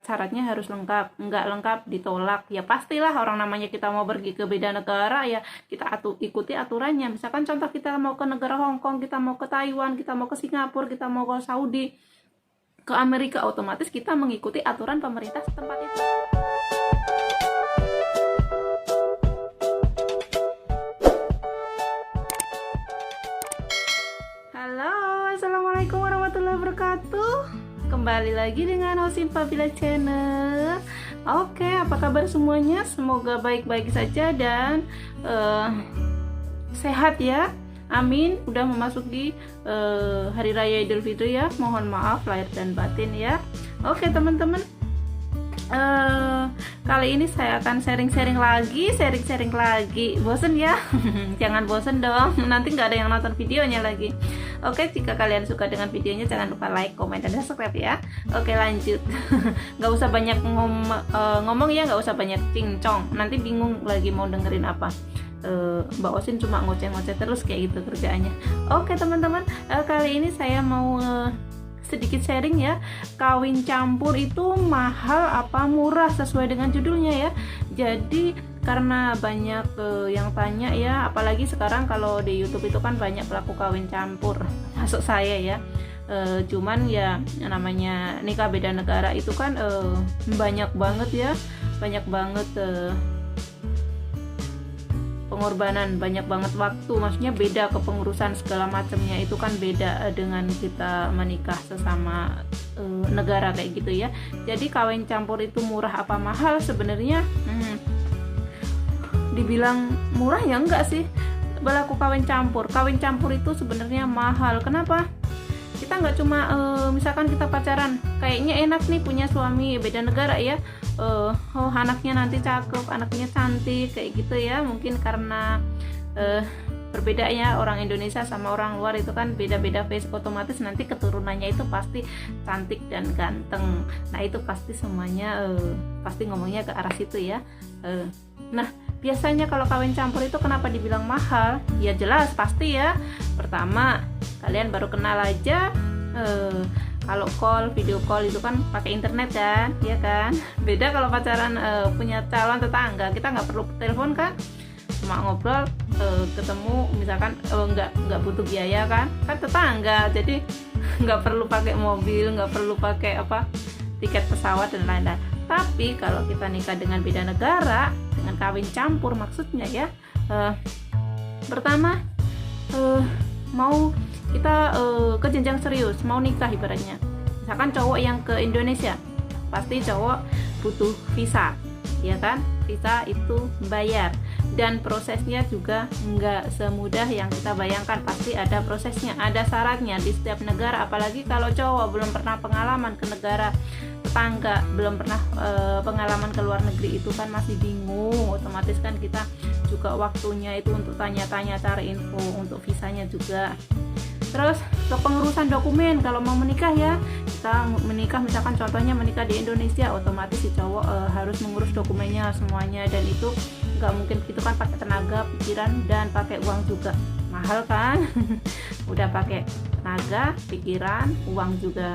syaratnya harus lengkap, nggak lengkap ditolak. Ya pastilah, orang namanya kita mau pergi ke beda negara ya kita ikuti aturannya. Misalkan contoh kita mau ke negara Hong Kong, kita mau ke Taiwan, kita mau ke Singapura, kita mau ke Saudi, ke Amerika, otomatis kita mengikuti aturan pemerintah setempat itu. Halo, assalamualaikum warahmatullahi wabarakatuh. Kembali lagi dengan Hosim Fabila Channel. Oke, apa kabar semuanya? Semoga baik-baik saja dan sehat ya. Amin. Udah memasuki Hari Raya Idul Fitri ya. Mohon maaf lahir dan batin ya. Oke teman-teman, kali ini saya akan sharing-sharing lagi. Bosen ya? Jangan bosen dong, nanti nggak ada yang nonton videonya lagi. Oke, jika kalian suka dengan videonya jangan lupa like, komen, dan subscribe ya. Oke, lanjut. Nggak usah banyak ngomong ya, nggak usah banyak cincong, nanti bingung lagi mau dengerin apa. Mbak Osin cuma ngoceh-ngoceh terus kayak gitu kerjaannya. Oke teman-teman, kali ini saya mau sedikit sharing ya. Kawin campur itu mahal apa murah sesuai dengan judulnya ya. Jadi karena banyak yang tanya ya, apalagi sekarang kalau di YouTube itu kan banyak pelaku kawin campur, masuk saya ya. Cuman ya namanya nikah beda negara itu kan banyak banget ya, banyak banget pengorbanan, banyak banget waktu, maksudnya beda kepengurusan segala macamnya itu kan beda dengan kita menikah sesama negara kayak gitu ya. Jadi kawin campur itu murah apa mahal sebenarnya? Dibilang murah ya enggak sih. Berlaku kawin campur itu sebenarnya mahal. Kenapa? Kita nggak cuma misalkan kita pacaran, kayaknya enak nih punya suami beda negara ya. Anaknya nanti cakep, anaknya cantik kayak gitu ya. Mungkin karena berbeda ya, orang Indonesia sama orang luar itu kan beda-beda face, otomatis nanti keturunannya itu pasti cantik dan ganteng. Nah itu pasti semuanya pasti ngomongnya ke arah situ ya. Nah biasanya kalau kawin campur itu kenapa dibilang mahal? Ya jelas pasti ya. Pertama, kalian baru kenal aja, kalau video call itu kan pakai internet kan, ya kan. Beda kalau pacaran punya calon tetangga, kita nggak perlu telepon kan, cuma ngobrol, ketemu misalkan nggak butuh biaya kan tetangga, jadi nggak perlu pakai mobil, nggak perlu pakai tiket pesawat dan lain-lain. Tapi kalau kita nikah dengan beda negara, dengan kawin campur maksudnya ya, pertama mau kita ke jenjang serius, mau nikah ibaratnya. Misalkan cowok yang ke Indonesia, pasti cowok butuh visa, ya kan? Visa itu bayar, dan prosesnya juga nggak semudah yang kita bayangkan. Pasti ada prosesnya, ada syaratnya di setiap negara. Apalagi kalau cowok belum pernah pengalaman ke negara tetangga, belum pernah pengalaman ke luar negeri, itu kan masih bingung. Otomatis kan kita juga waktunya itu untuk tanya-tanya cari info untuk visanya juga. Terus kepengurusan dokumen kalau mau menikah ya, kita menikah misalkan contohnya menikah di Indonesia, otomatis si cowok harus mengurus dokumennya semuanya, dan itu nggak mungkin, itu kan pakai tenaga, pikiran, dan pakai uang juga, mahal kan. Udah pakai tenaga, pikiran, uang juga.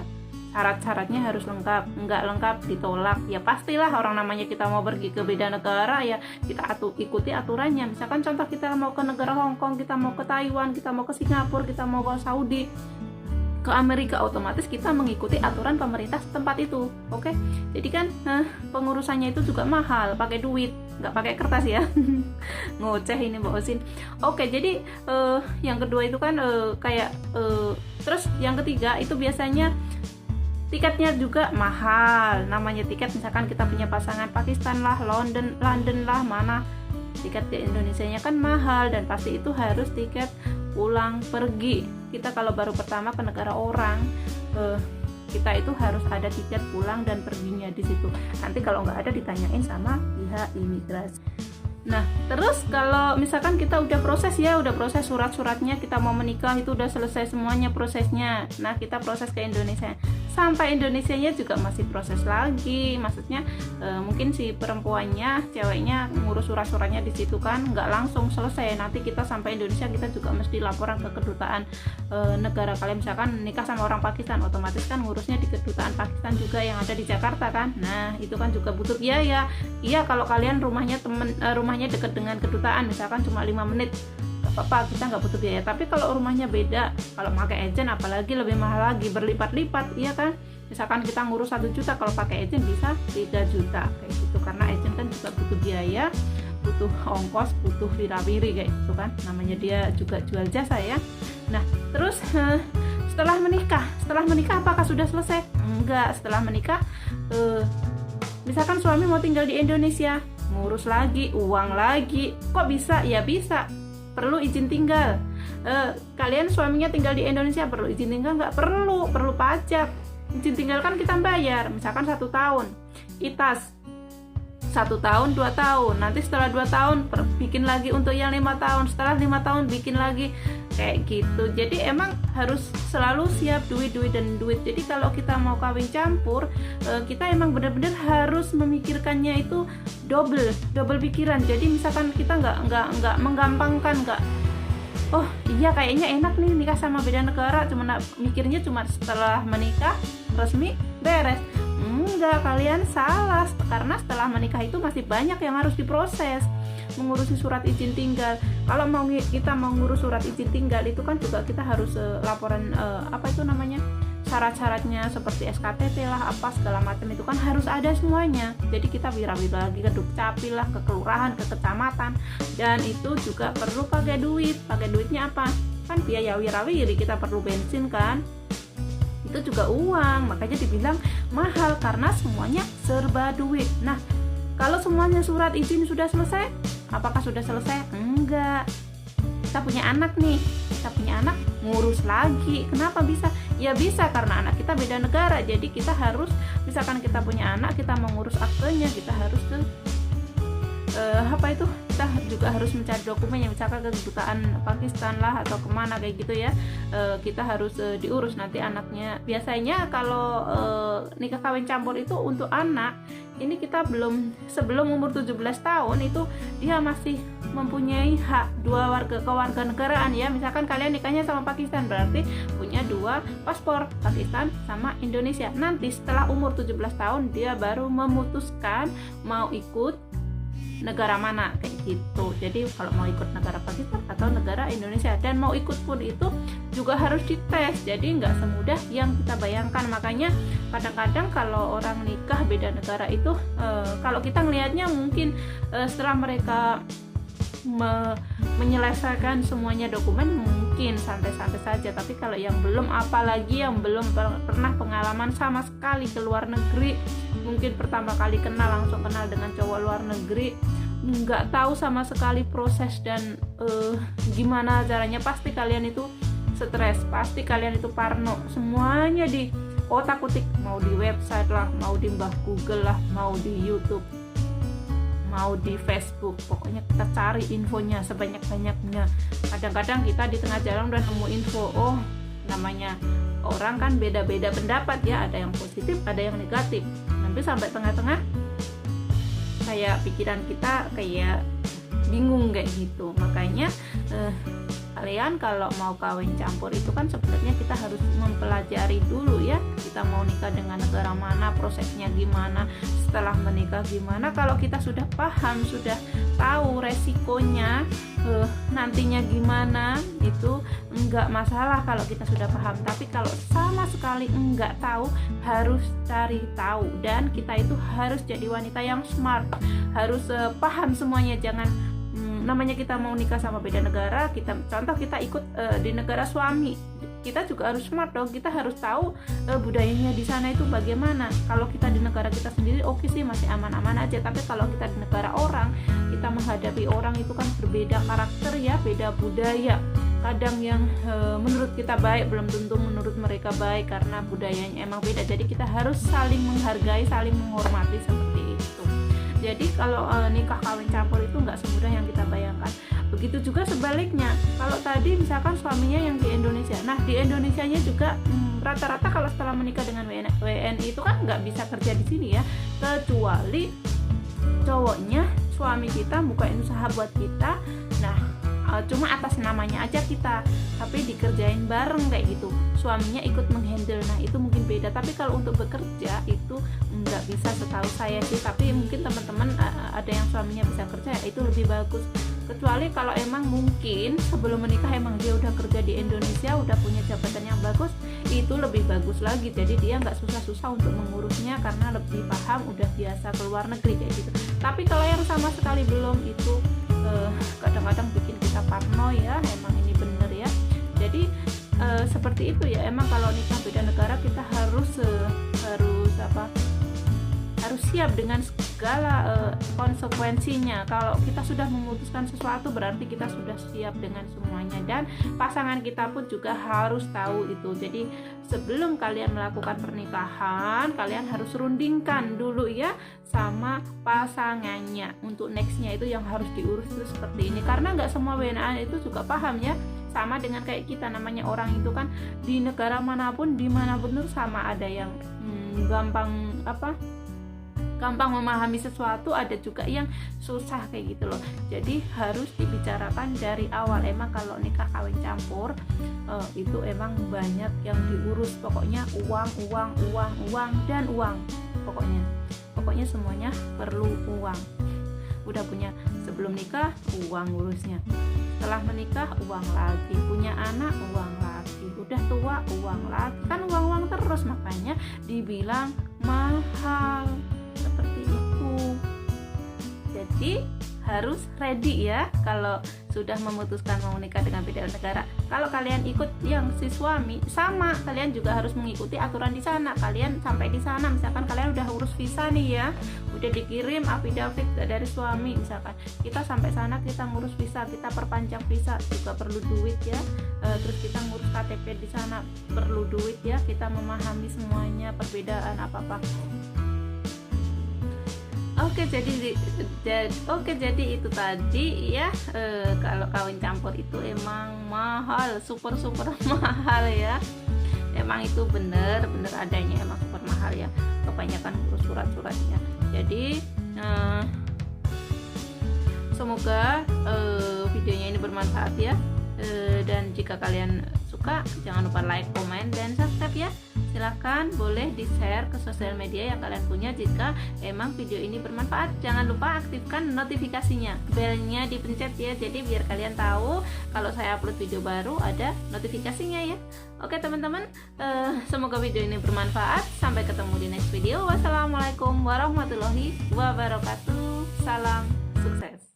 Syarat-syaratnya harus lengkap, nggak lengkap ditolak. Ya pastilah, orang namanya kita mau pergi ke beda negara ya kita ikuti aturannya. Misalkan contoh kita mau ke negara Hong Kong, kita mau ke Taiwan, kita mau ke Singapura, kita mau ke Saudi, ke Amerika, otomatis kita mengikuti aturan pemerintah setempat itu. Oke, jadi kan pengurusannya itu juga mahal, pakai duit, nggak pakai kertas ya. Ngoceh ini Mbak Osin. Oke, jadi yang kedua itu kan terus yang ketiga itu biasanya tiketnya juga mahal. Namanya tiket, misalkan kita punya pasangan Pakistan lah, London lah, mana tiket ke Indonesianya kan mahal, dan pasti itu harus tiket pulang pergi. Kita kalau baru pertama ke negara orang, kita itu harus ada tiket pulang dan perginya di situ. Nanti kalau nggak ada ditanyain sama pihak imigrasi. Nah terus kalau misalkan kita udah proses surat-suratnya, kita mau menikah itu udah selesai semuanya prosesnya. Nah kita proses ke Indonesia, sampai Indonesianya juga masih proses lagi. Maksudnya mungkin si perempuannya, ceweknya ngurus surat-suratnya di situ kan, nggak langsung selesai. Nanti kita sampai Indonesia kita juga mesti laporan ke kedutaan negara kalian. Misalkan nikah sama orang Pakistan, otomatis kan ngurusnya di kedutaan Pakistan juga yang ada di Jakarta kan. Nah itu kan juga butuh biaya. Iya kalau kalian rumahnya dekat dengan kedutaan, misalkan cuma 5 menit, apa kita nggak butuh biaya. Tapi kalau rumahnya beda, kalau pakai agent apalagi lebih mahal lagi, berlipat-lipat, iya kan. Misalkan kita ngurus 1 juta, kalau pakai agent bisa 3 juta kayak gitu, karena agent kan juga butuh biaya, butuh ongkos, butuh wira-wiri kayak gitu kan, namanya dia juga jual jasa ya. Nah terus setelah menikah apakah sudah selesai? Enggak. Setelah menikah misalkan suami mau tinggal di Indonesia, ngurus lagi, uang lagi, kok bisa? Ya bisa, perlu izin tinggal. Kalian suaminya tinggal di Indonesia, perlu izin tinggal nggak? Perlu pajak. Izin tinggal kan kita bayar, misalkan 1 tahun, ITAS 1 tahun, 2 tahun, nanti setelah 2 tahun bikin lagi untuk yang 5 tahun, setelah 5 tahun bikin lagi, kayak gitu. Jadi emang harus selalu siap duit. Jadi kalau kita mau kawin campur, kita emang benar-benar harus memikirkannya itu double pikiran. Jadi misalkan kita nggak menggampangkan, oh iya kayaknya enak nih nikah sama beda negara, mikirnya cuma setelah menikah resmi beres. Enggak, kalian salah, karena setelah menikah itu masih banyak yang harus diproses, mengurusi surat izin tinggal. Kalau kita mau ngurus surat izin tinggal itu kan juga kita harus laporan syarat-syaratnya seperti SKTP lah, apa segala macam itu kan harus ada semuanya. Jadi kita wira-wira lagi ke Dukcapil lah, ke kelurahan, ke kecamatan, dan itu juga perlu pakai duit. Pakai duitnya apa? Kan biaya wira-wiri, kita perlu bensin kan, itu juga uang. Makanya dibilang mahal karena semuanya serba duit. Nah kalau semuanya surat izin sudah selesai, apakah sudah selesai? Enggak. Kita punya anak nih, ngurus lagi. Kenapa bisa? Ya bisa karena anak kita beda negara. Jadi kita harus, misalkan kita punya anak, kita mau ngurus aktenya, kita harus ke kita juga harus mencari dokumen yang misalkan ke kedutaan Pakistan lah atau kemana kayak gitu ya. Kita harus diurus nanti anaknya. Biasanya kalau nikah kawin campur itu untuk anak ini kita sebelum umur 17 tahun itu dia masih mempunyai hak 2 kewarganegaraan ya. Misalkan kalian nikahnya sama Pakistan, berarti punya 2 paspor, Pakistan sama Indonesia. Nanti setelah umur 17 tahun dia baru memutuskan mau ikut negara mana kayak gitu. Jadi kalau mau ikut negara Pakistan atau negara Indonesia, dan mau ikut pun itu juga harus dites. Jadi nggak semudah yang kita bayangkan. Makanya kadang-kadang kalau orang nikah beda negara itu kalau kita ngelihatnya mungkin setelah mereka menyelesaikan semuanya dokumen mungkin santai-santai saja. Tapi kalau yang belum, apalagi yang belum pernah pengalaman sama sekali ke luar negeri, mungkin pertama kali langsung kenal dengan cowok luar negeri, nggak tahu sama sekali proses dan gimana caranya, pasti kalian itu stres, pasti kalian itu parno, semuanya di otak-atik, mau di website lah, mau di Google lah, mau di YouTube, mau di Facebook, pokoknya kita cari infonya sebanyak-banyaknya. Kadang-kadang kita di tengah jalan udah nemu info, oh namanya orang kan beda-beda pendapat ya, ada yang positif, ada yang negatif. Nanti sampai tengah-tengah kayak pikiran kita kayak bingung kayak gitu. Makanya kalian kalau mau kawin campur itu kan sebenarnya kita harus mempelajari dulu ya, kita mau nikah dengan negara mana, prosesnya gimana, setelah menikah gimana. Kalau kita sudah paham, sudah tahu resikonya nantinya gimana, itu enggak masalah kalau kita sudah paham. Tapi kalau sama sekali enggak tahu, harus cari tahu. Dan kita itu harus jadi wanita yang smart, harus paham semuanya. Jangan namanya kita mau nikah sama beda negara, contoh kita ikut di negara suami, kita juga harus smart dong. Kita harus tahu budayanya di sana itu bagaimana. Kalau kita di negara kita sendiri oke sih, masih aman-aman aja. Tapi kalau kita di negara orang, kita menghadapi orang itu kan berbeda karakter ya, beda budaya. Kadang yang menurut kita baik belum tentu menurut mereka baik, karena budayanya emang beda. Jadi kita harus saling menghargai, saling menghormati seperti itu. Jadi kalau nikah kawin campur itu nggak semudah yang kita bayangkan. Begitu juga sebaliknya, kalau tadi misalkan suaminya yang di Indonesia, nah di Indonesianya juga rata-rata kalau setelah menikah dengan WNI itu kan nggak bisa kerja di sini ya, kecuali cowoknya, suami kita bukain usaha buat kita, nah cuma atas namanya aja kita, tapi dikerjain bareng kayak gitu, suaminya ikut menghandle. Nah itu mungkin beda, tapi kalau untuk bekerja itu nggak bisa setahu saya sih, tapi mungkin teman-teman ada yang suaminya bisa kerja ya, itu lebih bagus. Kecuali kalau emang mungkin sebelum menikah emang dia udah kerja di Indonesia, udah punya jabatan yang bagus, itu lebih bagus lagi, jadi dia nggak susah-susah untuk mengurusnya karena lebih paham, udah biasa keluar negeri kayak gitu. Tapi kalau yang sama sekali belum, itu kadang-kadang bikin kita parno ya, emang ini bener ya. Jadi seperti itu ya, emang kalau nikah beda negara kita harus siap dengan segala konsekuensinya. Kalau kita sudah memutuskan sesuatu berarti kita sudah siap dengan semuanya, dan pasangan kita pun juga harus tahu itu. Jadi sebelum kalian melakukan pernikahan, kalian harus rundingkan dulu ya sama pasangannya untuk nextnya itu yang harus diurus itu seperti ini, karena nggak semua WNA itu juga paham ya. Sama dengan kayak kita, namanya orang itu kan di negara manapun, dimanapun tuh sama, ada yang gampang memahami sesuatu, ada juga yang susah kayak gitu loh. Jadi harus dibicarakan dari awal. Emang kalau nikah kawin campur itu emang banyak yang diurus, pokoknya uang dan uang, pokoknya semuanya perlu uang. Udah punya sebelum nikah uang ngurusnya, setelah menikah uang lagi, punya anak uang lagi, udah tua uang lagi, kan uang terus, makanya dibilang mahal seperti itu. Jadi harus ready ya kalau sudah memutuskan mau menikah dengan beda negara. Kalau kalian ikut yang si suami, sama kalian juga harus mengikuti aturan di sana. Kalian sampai di sana, misalkan kalian udah urus visa nih ya, udah dikirim affidavit dari suami, misalkan kita sampai sana, kita ngurus visa, kita perpanjang visa juga perlu duit ya. Terus kita ngurus KTP di sana perlu duit ya, kita memahami semuanya, perbedaan apa-apa. Oke, jadi itu tadi ya, kalau kawin campur itu emang mahal, super mahal ya. Emang itu bener adanya, emang super mahal ya, kebanyakan urus surat-suratnya. Jadi semoga videonya ini bermanfaat ya, dan jika kalian suka jangan lupa like, komen, dan subscribe ya. Silahkan boleh di-share ke sosial media yang kalian punya jika emang video ini bermanfaat. Jangan lupa aktifkan notifikasinya, belnya dipencet ya, jadi biar kalian tahu kalau saya upload video baru ada notifikasinya ya. Oke teman-teman, semoga video ini bermanfaat. Sampai ketemu di next video. Wassalamualaikum warahmatullahi wabarakatuh. Salam sukses.